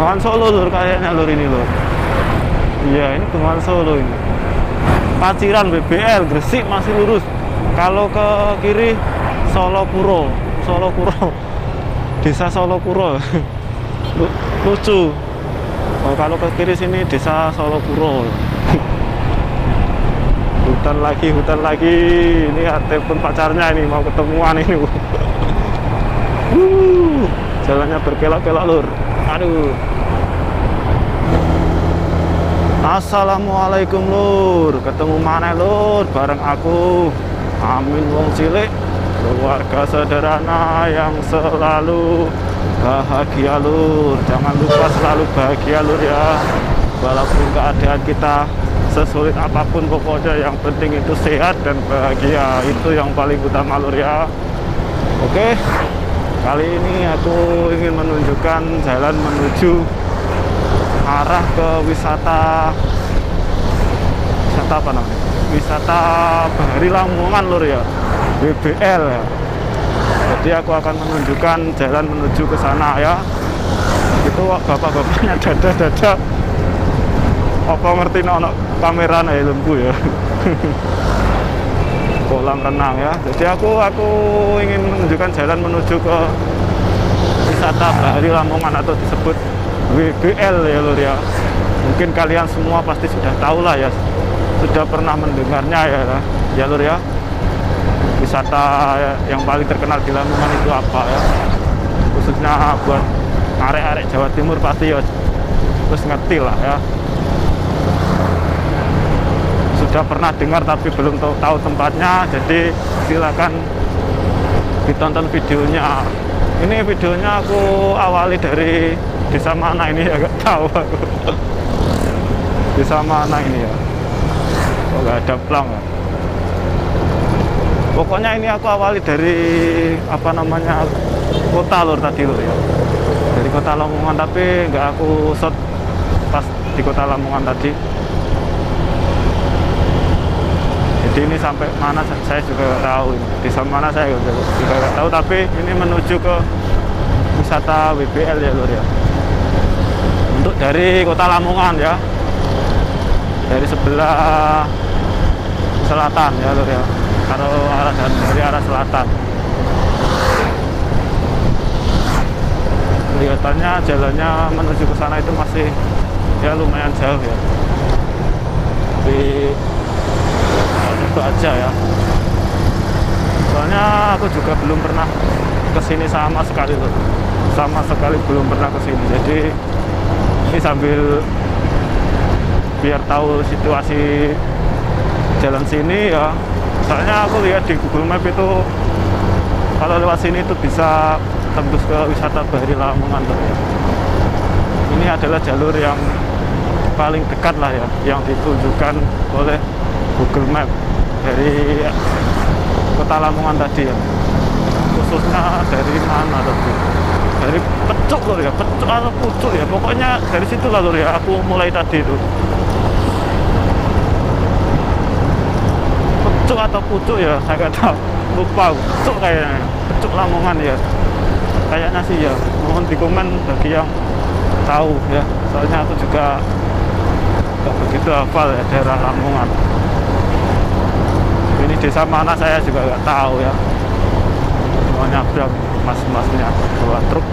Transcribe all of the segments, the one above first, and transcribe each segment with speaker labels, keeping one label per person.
Speaker 1: Bengawan Solo lur kayaknya lur ini lur. Iya, ini Bengawan Solo ini. Paciran BBL Gresik masih lurus. Kalau ke kiri Solokuro, Solokuro. Desa Solokuro. Lucu. Oh, kalau ke kiri sini desa Solokuro. Hutan lagi, hutan lagi. Ini telepon pacarnya ini mau ketemuan ini. Jalannya berkelok-kelok lur. Aduh. Assalamualaikum lur. Ketemu mana lur? Bareng aku Amin wong cilik, keluarga sederhana yang selalu bahagia lur. Jangan lupa selalu bahagia lur ya. Walaupun keadaan kita sesulit apapun, pokoknya yang penting itu sehat dan bahagia. Itu yang paling utama lur ya. Oke. Kali ini aku ingin menunjukkan jalan menuju arah ke wisata apa namanya? Wisata Bahari Lamongan lur ya. BBL ya. Jadi aku akan menunjukkan jalan menuju ke sana ya. Itu bapak-bapaknya dada-dada. Apa ngerti ono kamera nih lembu ya. Kolam renang ya. Jadi aku ingin menunjukkan jalan menuju ke wisata Bahari Lamongan atau disebut WBL ya lur ya. Mungkin kalian semua pasti sudah tahu lah ya, sudah pernah mendengarnya ya lur ya. Wisata yang paling terkenal di Lamongan itu apa ya, khususnya buat arek-arek Jawa Timur pasti ya terus ngerti lah ya. Sudah pernah dengar tapi belum tahu tempatnya, jadi silakan ditonton videonya. Ini videonya aku awali dari desa mana ini ya, gak tahu aku. Desa mana ini ya, kok gak ada plang ya. Pokoknya ini aku awali dari apa namanya, kota lur tadi lur ya, dari kota Lamongan, tapi nggak aku shot pas di kota Lamongan tadi. Jadi ini sampai mana saya juga nggak tahu, di mana saya juga nggak tahu, tapi ini menuju ke wisata WBL ya lur ya. Untuk dari kota Lamongan ya, dari sebelah selatan ya lur ya, kalau dari arah selatan. Kelihatannya jalannya menuju ke sana itu masih ya lumayan jauh ya, tapi itu aja ya. Soalnya aku juga belum pernah kesini sama sekali loh, sama sekali belum pernah kesini. Jadi ini sambil biar tahu situasi jalan sini ya. Soalnya aku lihat di Google Map itu kalau lewat sini itu bisa tembus ke wisata Bahari Lamongan tuh ya. Ini adalah jalur yang paling dekat lah ya, yang ditunjukkan oleh Google Map dari kota Lamongan tadi ya. Khususnya dari mana tadi? Dari Pecuk lur ya, Pecuk atau Pucuk ya, pokoknya dari situ lah lur ya aku mulai tadi itu. Pecuk atau Pucuk ya, saya nggak tahu, lupa. Pecuk kayaknya, Pecuk Lamongan ya, kayaknya sih ya. Mohon di komen bagi yang tahu ya, soalnya aku juga nggak begitu hafal ya daerah Lamongan. Ini desa mana saya juga nggak tahu ya. Semuanya nabrak mas-masnya bawa truk.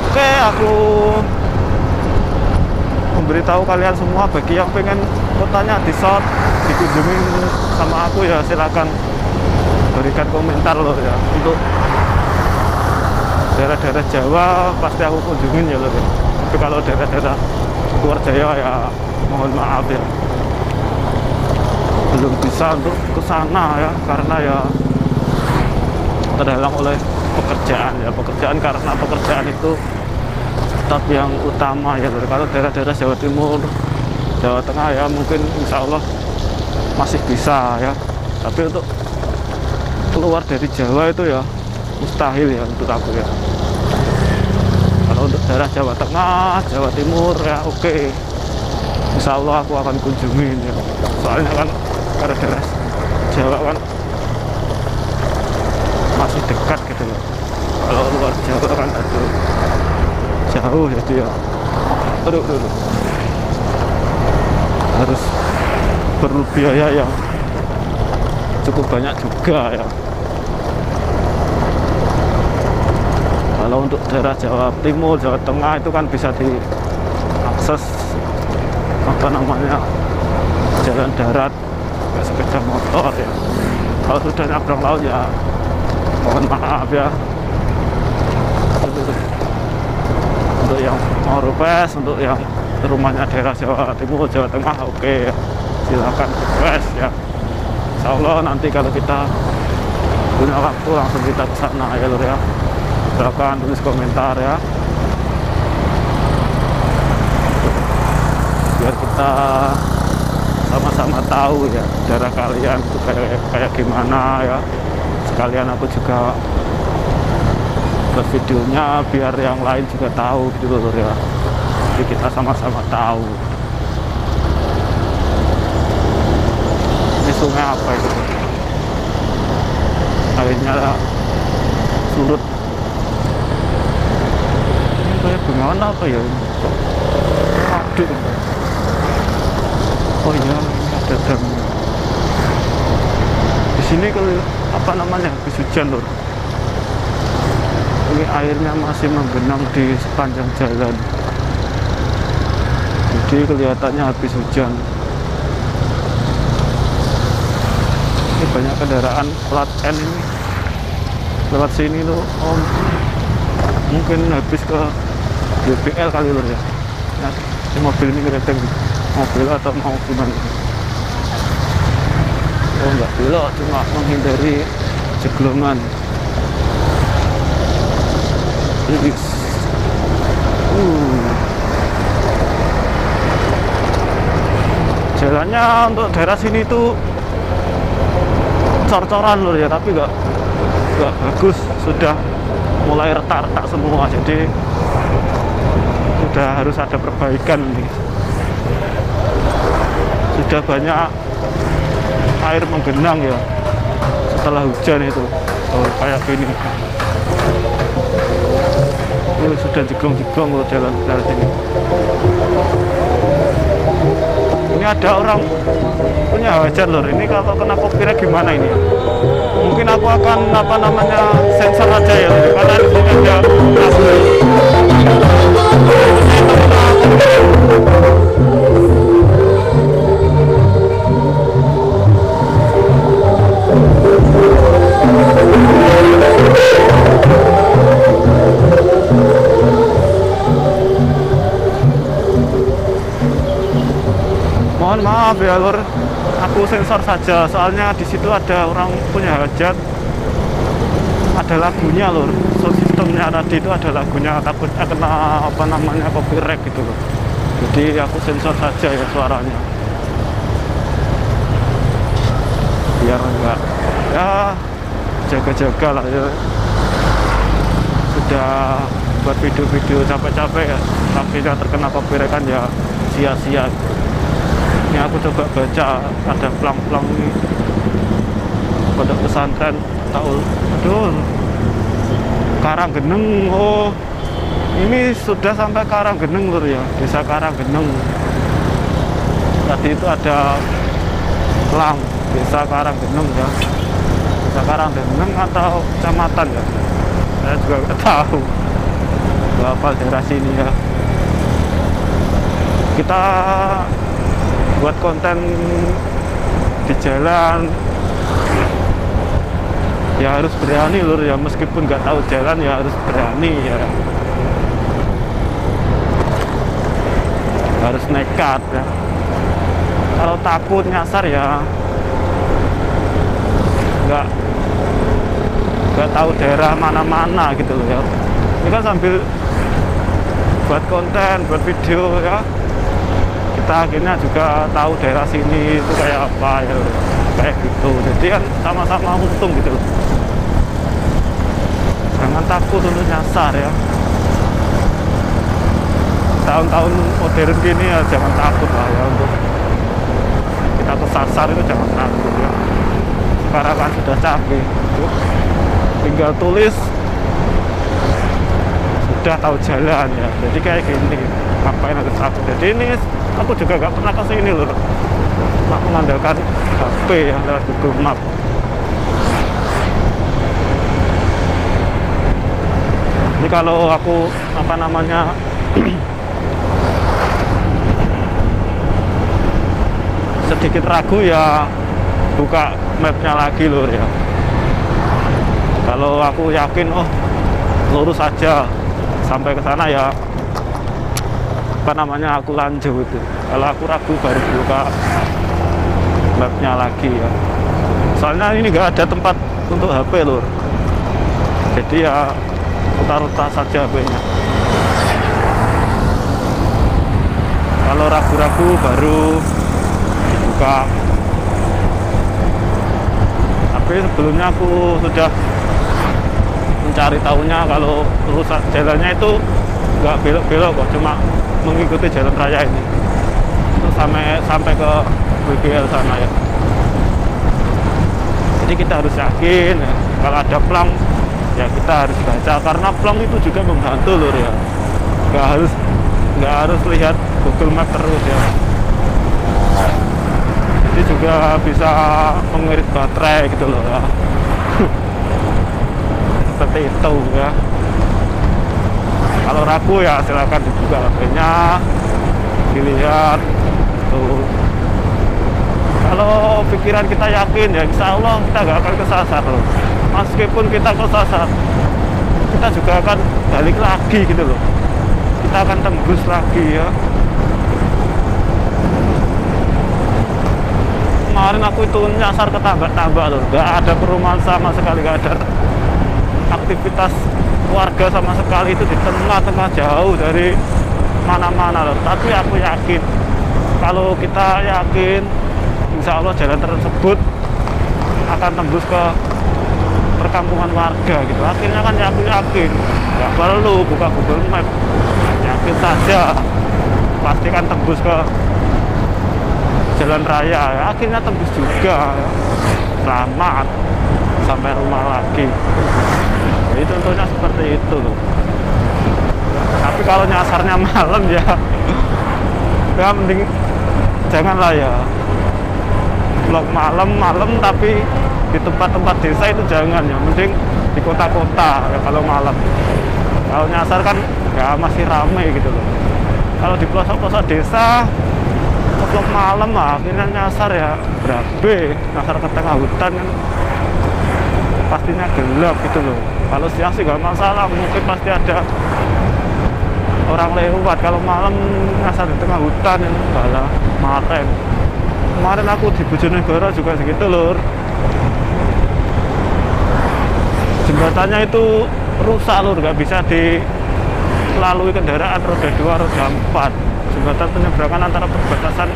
Speaker 1: Oke, aku memberitahu kalian semua, bagi yang pengen kotanya di shot, dikunjungi sama aku ya silakan berikan komentar loh ya. Untuk daerah-daerah Jawa pasti aku kunjungin ya loh ya. Tapi kalau daerah-daerah luar Jawa ya mohon maaf ya, belum bisa untuk ke sana ya, karena ya terhalang oleh pekerjaan ya. Karena pekerjaan itu tetap yang utama ya. Kalau daerah-daerah Jawa Timur, Jawa Tengah ya mungkin insya Allah masih bisa ya, tapi untuk keluar dari Jawa itu ya mustahil ya untuk aku ya. Kalau untuk daerah Jawa Tengah, Jawa Timur ya oke, insya Allah aku akan kunjungin ya. Soalnya kan daerah Jawa kan masih dekat gitu loh. Kalau luar Jawa kan aduh jauh, jadi ya aduh, harus perlu biaya yang cukup banyak juga ya. Kalau untuk daerah Jawa Timur, Jawa Tengah itu kan bisa diakses apa namanya jalan darat, kayak sepeda motor ya. Kalau sudah nyebrang laut ya mohon maaf ya. Untuk yang mau request, untuk yang rumahnya daerah Jawa Timur, Jawa Tengah, oke ya, silakan request ya. Insya Allah nanti kalau kita punya waktu langsung kita ke sana ya lur ya. Silakan tulis komentar ya, biar kita sama-sama tahu ya daerah kalian itu kayak gimana ya. Sekalian aku juga buat videonya biar yang lain juga tahu gitu lur ya. Jadi kita sama-sama tahu. Ini sungai apa itu? Airnya surut. Ini kayak bengawan apa ya? Aduh. Oh iya, ini ada dam. Di sini kalau apa namanya habis hujan lur. Ini airnya masih menggenang di sepanjang jalan. Jadi kelihatannya habis hujan. Ini banyak kendaraan plat N ini lewat sini tuh. Oh, mungkin habis ke BPL kali lur ya. Nah, ini mobil ini kereteng mobil atau mau gimana? Oh enggak, belok, cuma menghindari jeglongan. Jalannya untuk daerah sini tuh cor-coran lur ya, tapi nggak bagus, sudah mulai retak-retak semua, jadi sudah harus ada perbaikan nih. Sudah banyak air menggenang ya setelah hujan itu. Oh, kayak gini. Sudah jeglong-jeglong loh jalan sini. Ini ada orang punya hajat lor. Ini kalau kena copyright gimana ini? Mungkin aku akan apa namanya sensor aja ya, karena di sini ada mohon maaf ya lur, aku sensor saja soalnya di situ ada orang punya hajat, ada lagunya lur, sound systemnya tadi itu ada lagunya, takutnya kena apa namanya copyright gitu loh, jadi aku sensor saja ya suaranya biar enggak ya, jaga-jaga lah ya. Sudah buat video-video capek-capek ya, tapi tidak terkena copyright kan ya sia-sia. Ini aku coba baca, ada plang-plang ini pondok pesantren tahu, aduh, Karanggeneng. Oh ini sudah sampai Karanggeneng lur ya, desa Karanggeneng. Tadi itu ada plang desa Karanggeneng ya, desa Karanggeneng atau kecamatan ya, saya juga nggak tahu, nggak hafal daerah sini ya. Kita buat konten di jalan ya harus berani lur ya, meskipun nggak tahu jalan ya harus berani ya, harus nekat ya. Kalau takut nyasar ya nggak tahu daerah mana-mana gitu loh ya. Ini kan sambil buat konten, buat video ya, kita akhirnya juga tahu daerah sini itu kayak apa ya, kayak gitu. Jadi kan sama-sama untung gitu loh. Jangan takut untuk nyasar ya. Tahun-tahun modern gini ya jangan takut lah ya, untuk kita kesasar itu jangan takut ya. Sekarang kan sudah canggih. tinggal tulis sudah tahu jalan ya. Jadi kayak gini, ngapain harus aku. Jadi ini aku juga nggak pernah ke sini loh, cuma mengandalkan HP yang lewat Google Map. Jadi kalau aku apa namanya sedikit ragu ya buka mapnya lagi lur ya. Kalau aku yakin oh lurus aja sampai ke sana ya apa namanya aku lanjut. Kalau aku ragu baru buka mapnya lagi ya. Soalnya ini nggak ada tempat untuk HP lur. Jadi ya putar-putar saja HP-nya. Kalau ragu-ragu baru buka. Tapi sebelumnya aku sudah mencari tahunya kalau rusak jalannya itu nggak belok-belok kok, cuma mengikuti jalan raya ini terus sampai ke WGL sana ya. Jadi kita harus yakin ya, kalau ada plang ya kita harus baca, karena plang itu juga membantu lur ya. Nggak harus lihat Google Map terus ya. Jadi juga bisa mengirit baterai gitu loh ya. Seperti itu ya. Kalau ragu ya silakan dibuka HP-nya, dilihat tuh. Kalau pikiran kita yakin ya insya Allah kita nggak akan kesasar loh. Meskipun kita kesasar, kita juga akan balik lagi gitu loh. Kita akan tembus lagi ya. Kemarin aku itu nyasar ke tambak-tambak loh, nggak ada perumahan sama sekali, nggak ada aktivitas warga sama sekali, itu di tengah-tengah jauh dari mana-mana loh. Tapi aku yakin kalau kita yakin insya Allah jalan tersebut akan tembus ke perkampungan warga gitu. Akhirnya kan aku yakin nggak perlu buka Google Map, yakin saja pasti kan tembus ke jalan raya ya. Akhirnya tembus juga ya. Selamat sampai rumah lagi. Jadi contohnya seperti itu loh. Tapi kalau nyasarnya malam ya ya mending janganlah ya. Vlog malam tapi di tempat-tempat desa itu jangan ya, mending di kota-kota ya kalau malam. Kalau nyasar kan ya masih ramai gitu loh. Kalau di pelosok-pelosok desa vlog malam akhirnya nyasar ya berabe, nyasar ke tengah hutan kan pastinya gelap gitu loh. Kalau siang sih gak masalah, mungkin pasti ada orang lewat. Kalau malam nyasar di tengah hutan ya malah mareng. Kemarin aku di Bojonegoro juga segitu lur. Jembatannya itu rusak lur, nggak bisa dilalui kendaraan roda 2, roda 4. Jembatan penyeberangan antara perbatasan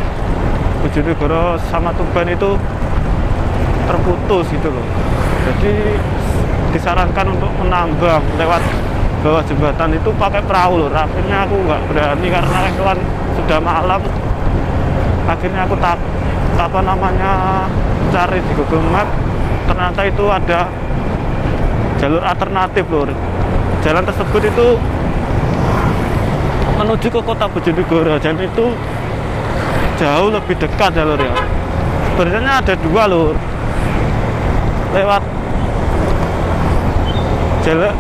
Speaker 1: Bojonegoro sama Tuban itu terputus gitu loh. Jadi disarankan untuk menambang lewat bawah jembatan itu pakai perahu lur. Akhirnya aku nggak berani karena kan sudah malam. Akhirnya aku cari di Google Map, ternyata itu ada jalur alternatif lur. Jalan tersebut itu menuju ke kota Bojonegoro dan itu jauh lebih dekat jalur ya. Sebenarnya ada dua lur, lewat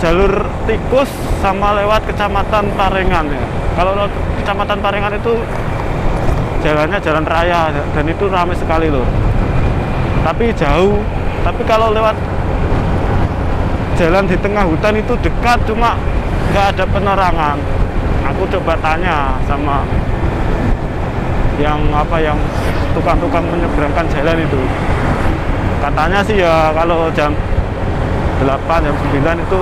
Speaker 1: jalur tikus sama lewat kecamatan Parengan ya. Kalau lewat kecamatan Parengan itu jalannya jalan raya dan itu ramai sekali loh, tapi jauh. Tapi kalau lewat jalan di tengah hutan itu dekat, cuma nggak ada penerangan. Aku coba tanya sama yang tukang-tukang menyeberangkan jalan itu, katanya sih ya kalau jam 8, jam 9 itu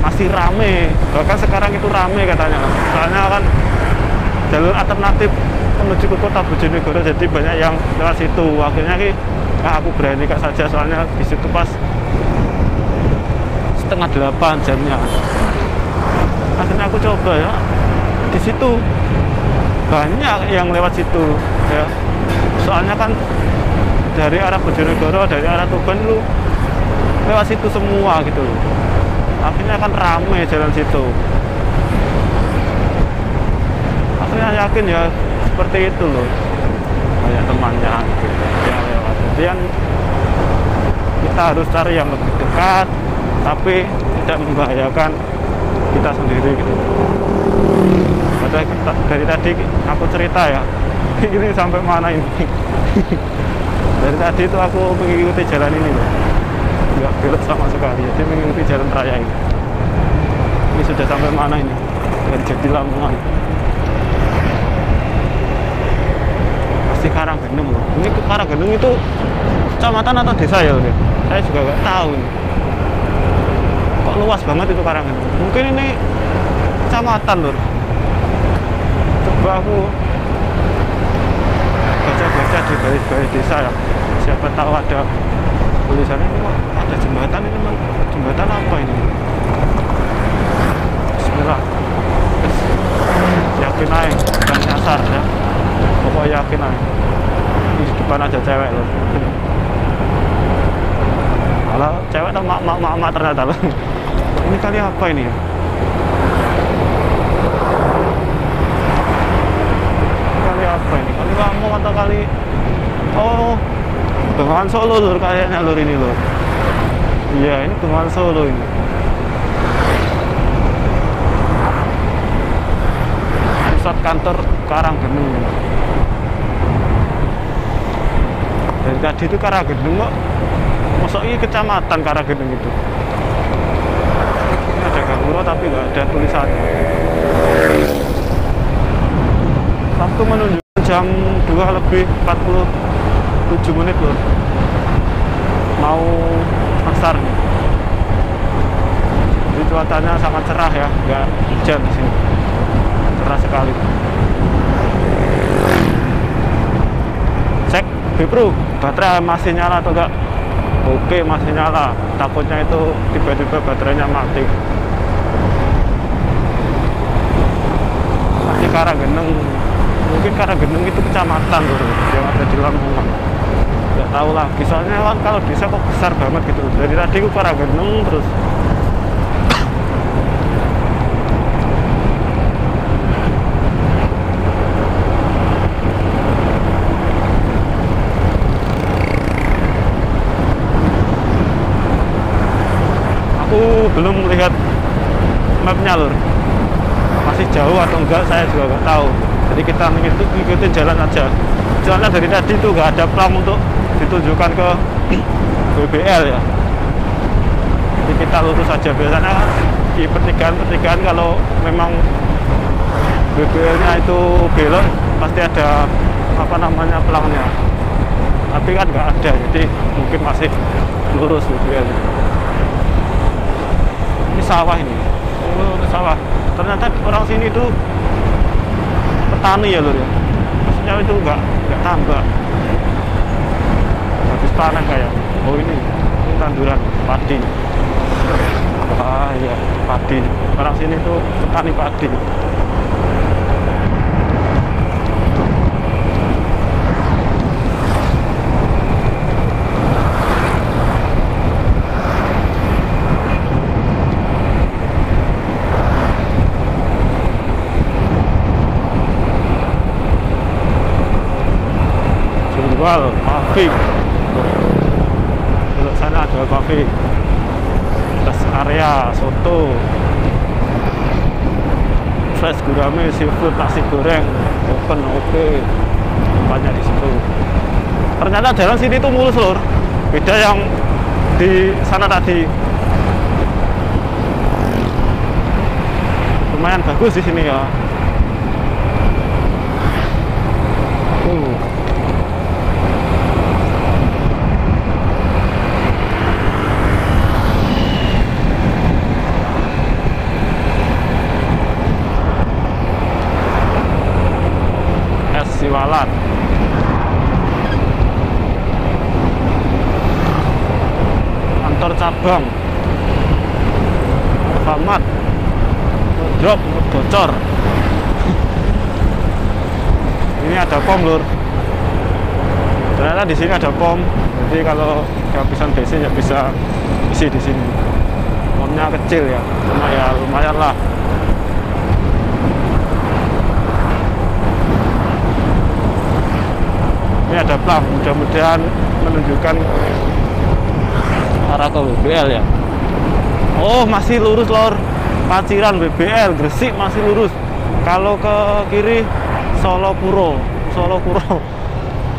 Speaker 1: masih rame, bahkan sekarang itu rame katanya. Soalnya kan jalur alternatif menuju ke kota Bojonegoro, jadi banyak yang lewat situ. Akhirnya aku berani saja, soalnya di situ pas 7:30 jamnya. Akhirnya aku coba ya, di situ banyak yang lewat situ ya. Soalnya kan dari arah Bojonegoro, dari arah Tuban lu lewat situ semua gitu loh. Akhirnya kan rame jalan situ. Akhirnya yakin ya seperti itu loh, banyak temannya gitu yang lewat. Jadi kan kita harus cari yang lebih dekat tapi tidak membahayakan kita sendiri gitu. Padahal dari tadi aku cerita ya, ini sampai mana ini. Dari tadi itu aku mengikuti jalan ini loh, nggak belok sama sekali, jadi mengikuti jalan raya ini. Ini sudah sampai mana ini, dari Jati Lamongan pasti Karanggeneng loh. Ini Karanggeneng itu kecamatan atau desa ya udah, saya juga nggak tahu ini. Kok luas banget itu Karanggeneng, mungkin ini kecamatan loh. Coba aku baca-baca di garis-garis desa ya, siapa tahu ada tulisannya. Ini ada jembatan, ini memang jembatan apa ini? Bismillah, yakin aja, bukan nyasar ya, pokoknya yakin aja. Di depan ada cewek loh. Kalau cewek atau mak ternyata loh. Ini kali apa ini ya? Kali apa ini? Kali Lampung atau kali... Oh, Bengawan Solo lur kayaknya lur ini lur. Iya, ini Bengawan Solo ini. Pusat kantor Karanggeneng. Dari tadi itu Karanggeneng kok. Masuk ini kecamatan Karanggeneng itu. Ini ada gangguan tapi nggak ada tulisannya. Waktu menunjukkan jam 2 lebih 47 menit loh. Mau asar nih. Jadi cuacanya sangat cerah ya, nggak hujan di sini. Cerah sekali. Cek Bipro, baterai masih nyala atau enggak? Oke, masih nyala. Takutnya itu tiba-tiba baterainya mati. Masih Karanggeneng. Mungkin Karanggeneng itu kecamatan loh, yang ada di Lamongan. Nggak tahu lagi, soalnya kan kalau desa kok besar banget gitu. Dari tadi aku Karanggeneng terus. Aku belum melihat mapnya lur, masih jauh atau enggak saya juga nggak tahu. Jadi kita mengikuti jalan aja. Jalannya dari tadi itu nggak ada plam untuk ditunjukkan ke BBL ya. Jadi kita lurus aja. Biasanya di pertigaan kalau memang BBL-nya itu belok pasti ada apa namanya pelangnya. Tapi kan nggak ada, jadi mungkin masih lurus BBL. Ini sawah ini. Oh, sawah. Ternyata orang sini itu petani ya lur ya. Maksudnya itu nggak tambak. Habis panen kayak. Oh ini tanduran padi. Wah iya padi. Orang sini itu petani padi. Jual kafe. Belok sana ada kafe. Rest area soto, fresh gurame, seafood, nasi goreng, open oke. Banyak di situ. Ternyata jalan sini tuh mulus lur. Beda yang di sana tadi. Lumayan bagus di sini ya. Siwalan. Kantor cabang Alfamart drop bocor. Ini ada pom lur. Ternyata di sini ada pom. Jadi kalau kehabisan bensin ya bisa isi di sini. Pomnya kecil ya, cuma ya lumayan lah. Ini ada plam, mudah-mudahan menunjukkan arah ke BBL ya. Oh, masih lurus lor. Paciran BBL Gresik masih lurus. Kalau ke kiri Solokuro,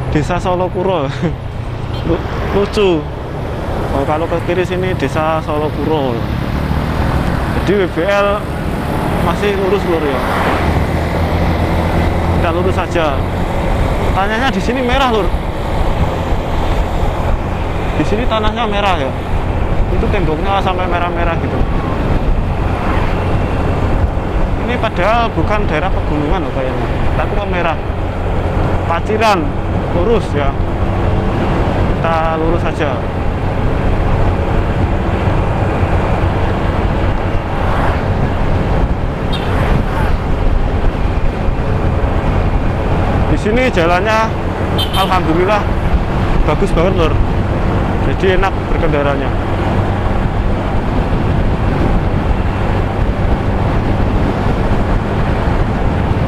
Speaker 1: Desa Solokuro. Lucu. Oh, kalau ke kiri sini Desa Solokuro. Jadi BBL masih lurus lur ya. Kita lurus saja. Tanahnya di sini merah lur. Di sini tanahnya merah ya. Itu temboknya sampai merah-merah gitu. Ini padahal bukan daerah pegunungan loh kayaknya, tapi kok merah. Paciran lurus ya. Kita lurus saja. Di sini jalannya alhamdulillah bagus banget lur. Jadi enak berkendaranya.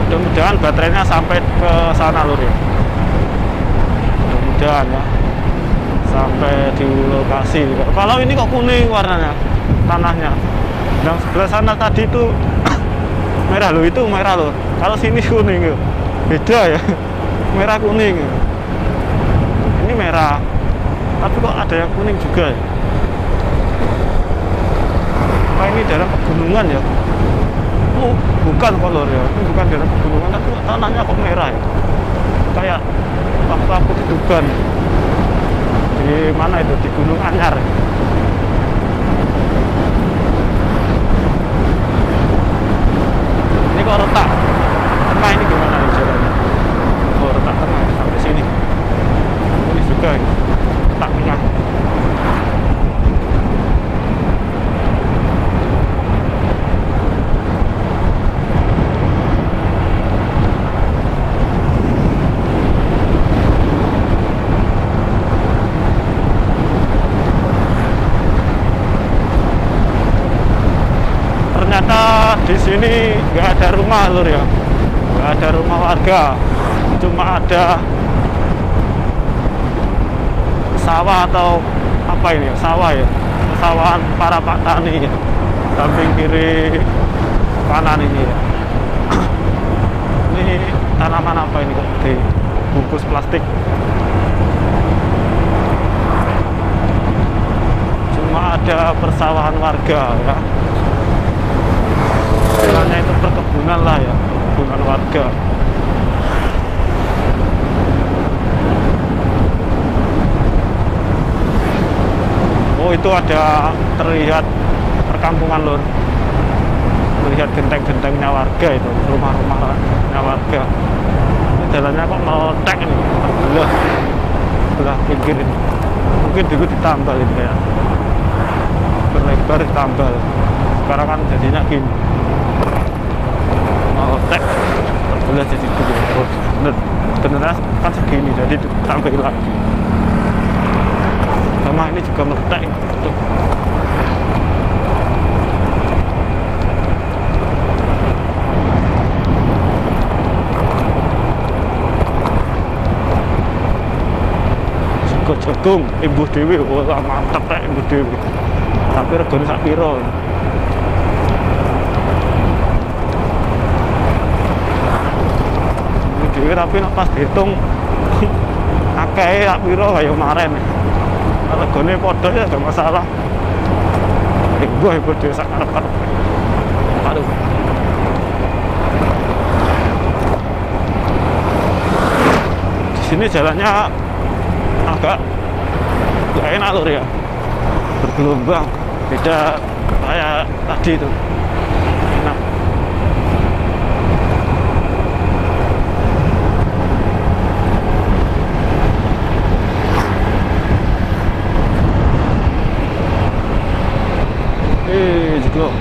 Speaker 1: Mudah-mudahan baterainya sampai ke sana lur ya. Mudah-mudahan ya. Sampai di lokasi. Kalau ini kok kuning warnanya, tanahnya. Yang sebelah sana tadi itu merah loh, itu merah loh. Kalau sini kuning ya. Beda ya. Merah kuning. Ini merah. Tapi kok ada yang kuning juga ya? Apa ini daerah pegunungan ya? Oh, bukan kolor ya, ini bukan daerah pegunungan, tapi tanahnya kok merah ya? Kayak waktu aku di Tuban. Di mana itu? Di Gunung Anyar. Ini kok retak? Tengah ini gimana nih jalannya? Oh, retak tengah sampai sini. Ini juga ini. Tak tengah. Ternyata di sini nggak ada rumah lur ya, nggak ada rumah warga, cuma ada sawah atau apa ini ya, sawah ya, sawahan para petani ya, samping kiri kanan ini ya. Ini tanaman apa ini kok dibungkus plastik? Cuma ada persawahan warga ya, istilahnya itu perkebunan lah ya, perkebunan warga. Oh, itu ada terlihat perkampungan lur, melihat genteng-gentengnya warga, itu rumah-rumahnya warga. Ini jalannya kok meletek ini, belah pinggir ini. Mungkin dulu ditambal ini ya, berlebar ditambal. Sekarang kan jadinya gini, meletek, terbelah jadi begini terus. Benernya kan segini, jadi ditambah lagi. Sama ini juga meletak tuh. Jagung imbuh dewi, wah mantap rek imbuh dewi. Tapi regane sak piro? Imbuh dewi tapi pas dihitung akeh sak piro kaya kemarin. Regane padha ya gak masalah. Imbuh dewi sak arep-arep. Aduh. Di sini jalannya agak gak enak lur ya, bergelombang, beda kayak tadi itu. Enak. Jeglok.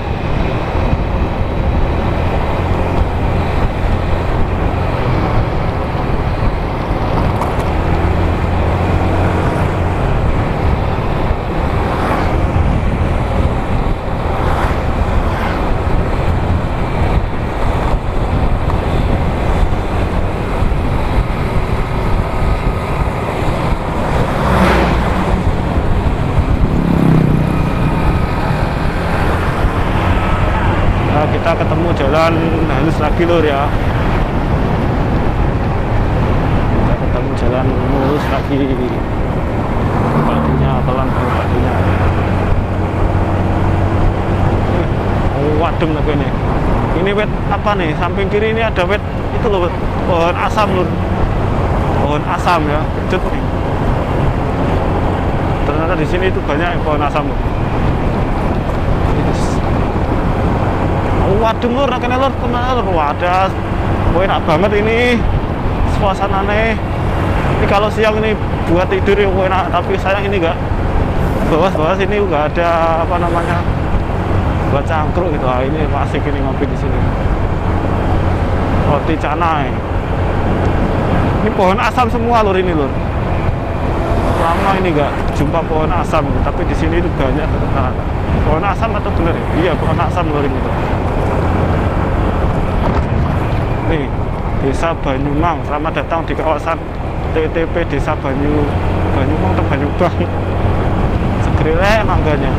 Speaker 1: lagi lur ya. Kita ketemu jalan mulus lagi. Paginya pelan paginya. Wadem lagi ini. Ini wet apa nih? Samping kiri ini ada wet itu loh, pohon asam lur. Pohon asam ya, kecut nih. Ternyata di sini itu banyak pohon asam lur. Waduh lur, akhirnya lur, teman lur, wadah, enak banget ini suasananya. Ini kalau siang ini buat tidur ya enak, tapi sayang ini enggak bawah sini enggak ada apa namanya buat cangkruk gitu. Ini asik ini ngopi di sini. Roti canai. Ini pohon asam semua lur ini lur. Lama ini enggak jumpa pohon asam, tapi di sini itu banyak ternyata. Pohon asam atau bener ya? Iya, pohon asam lur ini lur. Nih, Desa Banyumang. Selamat datang di kawasan TTP Desa Banyumang atau Banyubang. Segerilek mangganya.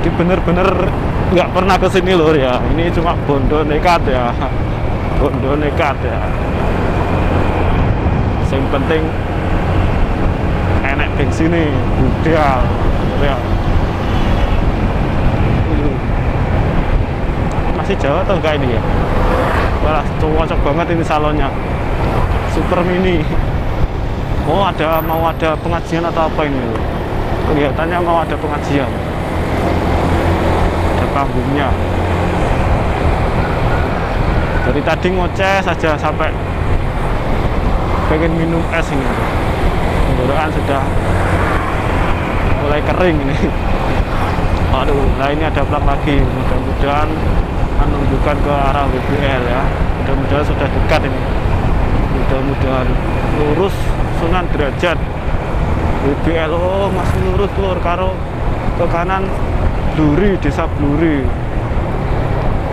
Speaker 1: Jadi bener-bener nggak pernah kesini lur ya. Ini cuma bondo nekat ya. Bondo nekat ya. Yang penting enek bensin nih, budal ya. Masih jauh atau enggak ini ya? Wah, cocok banget ini salonnya, super mini. Mau ada pengajian atau apa ini? Kelihatannya mau ada pengajian. Ada panggungnya. Dari tadi ngoceh saja sampai pengen minum es ini. Tenggorokan sudah mulai kering ini. Aduh, nah ini ada plat lagi. Mudah-mudahan menunjukkan ke arah WBL ya. Mudah-mudahan sudah dekat ini. Mudah-mudahan lurus Sunan Derajat WBL. Oh, masih lurus lur karo ke kanan Bluri, Desa Bluri.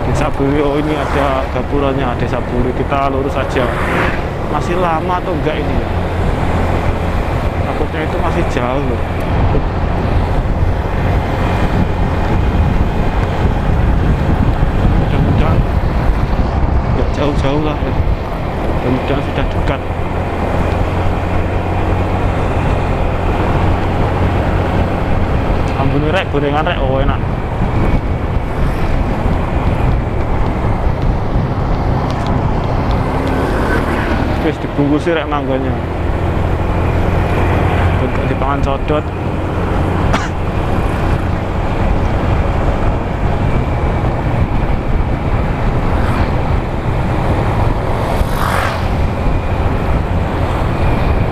Speaker 1: Desa Bluri, oh ini ada gapuranya Desa Bluri. Kita lurus aja. Masih lama atau enggak ini ya? Takutnya itu masih jauh loh. Mudah-mudahan nggak jauh-jauh lah ya. Mudah-mudahan sudah dekat. Ambune rek, gorengan rek, oh enak. Wis dibungkusi rek mangganya. Bentuk dipangan codot.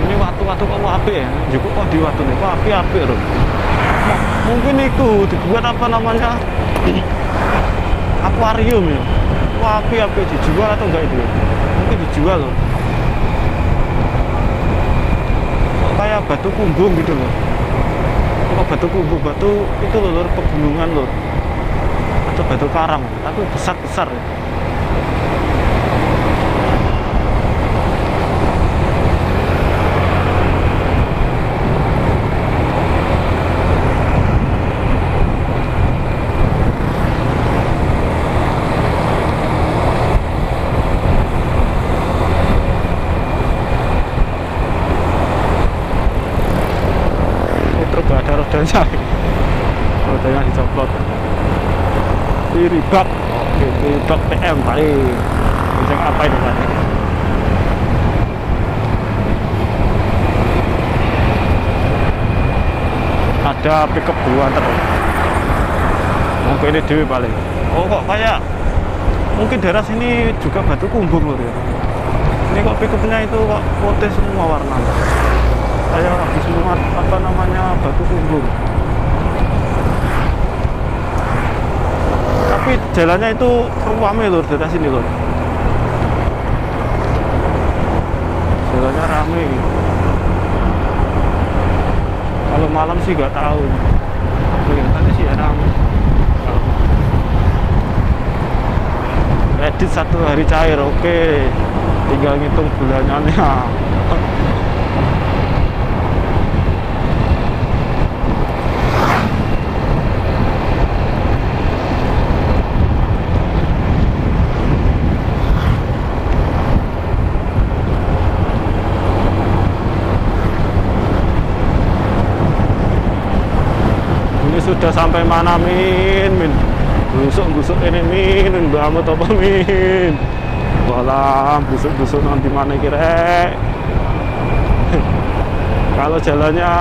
Speaker 1: Ini watu-watu kok apik ya. Juga kok di watu nih, kok apik-apik loh. Mungkin itu dibuat apa namanya? Akuarium ya. Wah, apik-apik dijual atau enggak itu ya? Mungkin dijual loh. Kayak batu kumbung gitu loh. Kok batu kumbung, batu itu loh lur, pegunungan loh. Atau batu karang, tapi besar-besar ya. Ada rodanya, rodanya dicoplot. Ini bak, oke, bak PM paling. Bisa apa ini tadi? Ada pickup dua terus. Mungkin ini dewi paling. Oh kok kayak mungkin daerah sini juga batu kumbung loh ya. Ini kok pickupnya itu kok putih semua warnanya. Kayak habis muat apa namanya batu kumbung. Tapi jalannya itu ramai lur dari sini lur. Jalannya ramai. Kalau malam sih nggak tahu. Kelihatannya sih ya ramai. Kredit 1 hari cair, oke. Tinggal ngitung bulanannya. sudah sampai mana Min? Busuk ini Min banget apa Min? Walah, busuk nanti mana kira? Kalau jalannya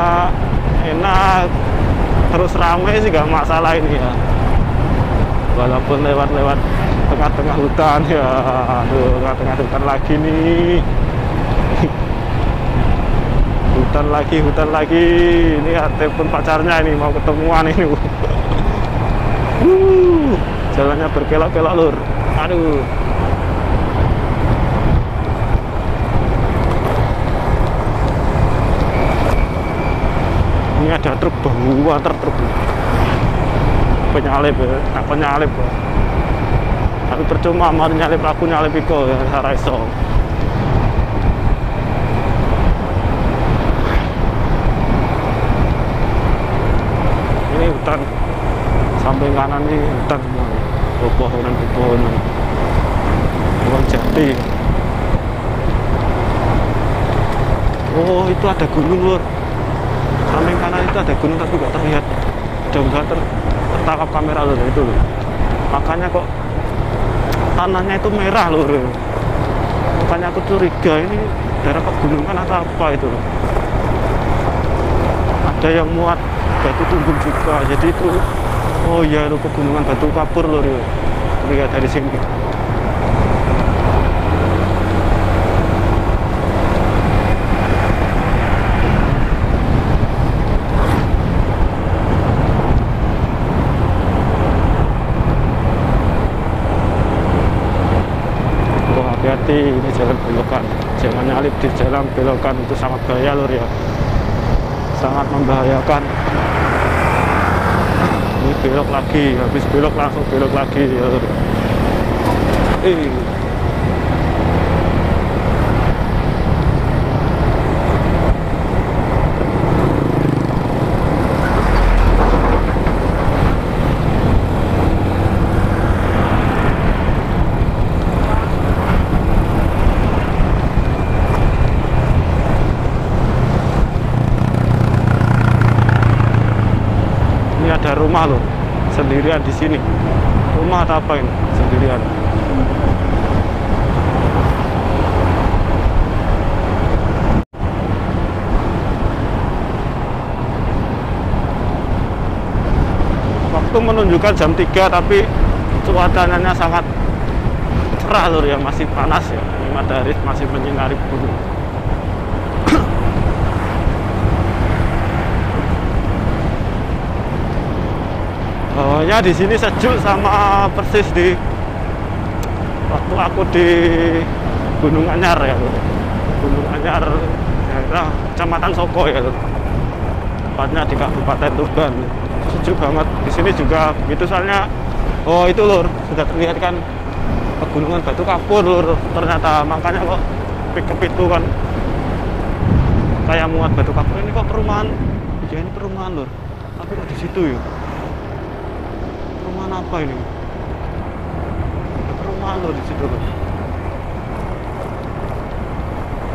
Speaker 1: enak terus ramai sih gak masalah ini ya. Walaupun lewat tengah-tengah hutan ya, aduh, tengah-tengah hutan lagi nih. hutan lagi. Ini ya, telepon pacarnya ini mau ketemuan ini. Jalannya berkelok-kelok lur. Aduh. Ini ada truk truk penyalip ya, penyalip ya. Tapi percuma mau nyalip aku nyalip iko ya ora iso. Ini hutan samping kanan ini hutan semua. Pepohonan bukan jati. Oh itu ada gunung lur. Samping kanan itu ada gunung tapi nggak terlihat, udah tertangkap kamera lur itu lur. Makanya kok tanahnya itu merah lur. Makanya aku curiga ini daerah pegunungan atau apa itu lur. Ada yang muat batu tumbul juga, jadi itu oh iya itu pegunungan batu kapur lur. Lihat dari sini. Hati-hati, ini jalan belokan, jangan nyalip di jalan belokan, itu sangat bahaya lur ya, sangat membahayakan. Ini belok lagi, habis belok langsung belok lagi ya lur. Ada rumah loh sendirian di sini. Rumah atau apa ini sendirian? Waktu menunjukkan jam 3 tapi cuacanya sangat cerah lur ya, masih panas ya. Ini matahari masih menyinari gunung. Ya di sini sejuk sama persis di waktu aku di Gunung Anyar ya, Gunung Anyar daerah Kecamatan Soko ya, tepatnya di Kabupaten Tuban. Sejuk banget di sini juga begitu soalnya. Oh itu lur, sudah terlihat kan pegunungan batu kapur lur. Ternyata makanya kok pick itu kan kayak muat batu kapur. Ini kok perumahan? Ya ini perumahan lur, tapi kok di situ ya? Perumahan apa ini? Ada perumahan loh di situ loh.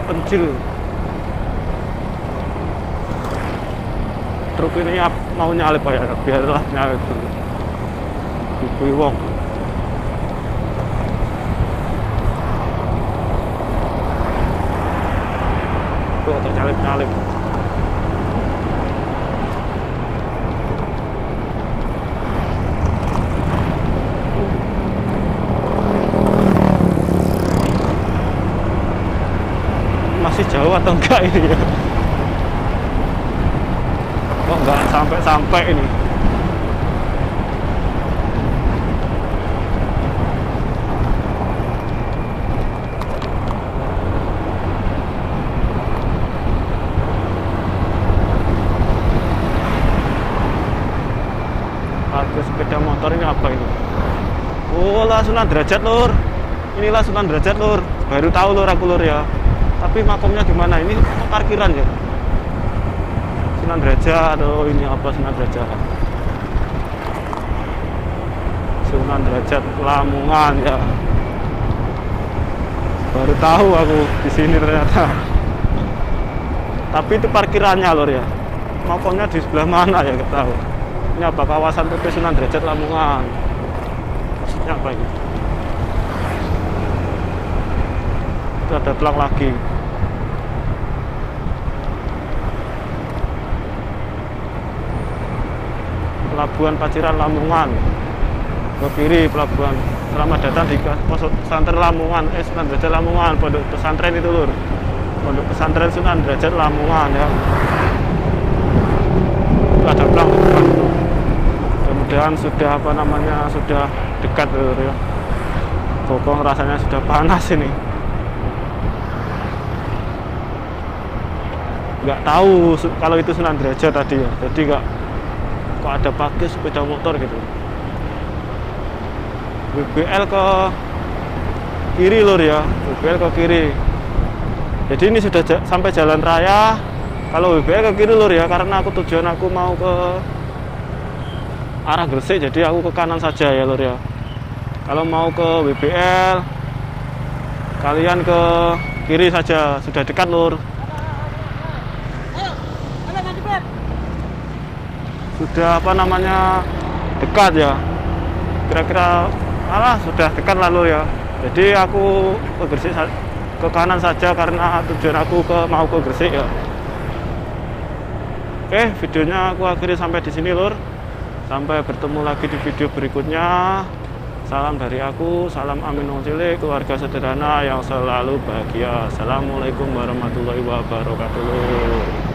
Speaker 1: Pencil. Truk ini mau nyalip ya, biarlah nyalip dulu. Dibui wong. Tuh atau nyalip. Masih jauh atau enggak ini ya? Kok enggak sampai ini? Harga sepeda motor ini apa ini? Oh lah Sunan Derajat lur. Inilah Sunan Derajat lur. Baru tahu lur aku lur ya. Tapi makomnya di mana? Ini parkiran ya? Sunan Derajat, oh ini apa Sunan Derajat? Sunan Derajat Lamongan ya. Baru tahu aku di sini ternyata. Tapi itu parkirannya lor ya. Makomnya di sebelah mana ya, nggak tahu. Ini apa? Kawasan PP Sunan Derajat Lamongan. Maksudnya apa ini? Itu ada pelang lagi. Pelabuhan Paciran Lamongan. Ke kiri pelabuhan. Selamat datang di pesantren Lamongan, Sunan Derajat Lamongan, pondok pesantren itu lur. Pondok pesantren Sunan Derajat Lamongan ya. Itu ada pelang depan. Mudah-mudahan sudah apa namanya sudah dekat lur ya. Bokong rasanya sudah panas ini. Nggak tahu kalau itu Sunan Derajat tadi ya. Jadi nggak kok ada pakai sepeda motor gitu. WBL ke kiri lur ya, WBL ke kiri. Jadi ini sudah sampai jalan raya. Kalau WBL ke kiri lur ya, karena tujuan aku mau ke arah Gresik, jadi aku ke kanan saja ya lur ya. Kalau mau ke WBL, kalian ke kiri saja, sudah dekat lur. Sudah apa namanya dekat ya, kira-kira sudah dekat lalu ya. Jadi aku ke Gresik ke kanan saja karena tujuan aku mau ke Gresik ya. Oke, videonya aku akhiri sampai di sini lur. Sampai bertemu lagi di video berikutnya. Salam dari aku, salam Amin wong cilik, keluarga sederhana yang selalu bahagia. Assalamualaikum warahmatullahi wabarakatuh.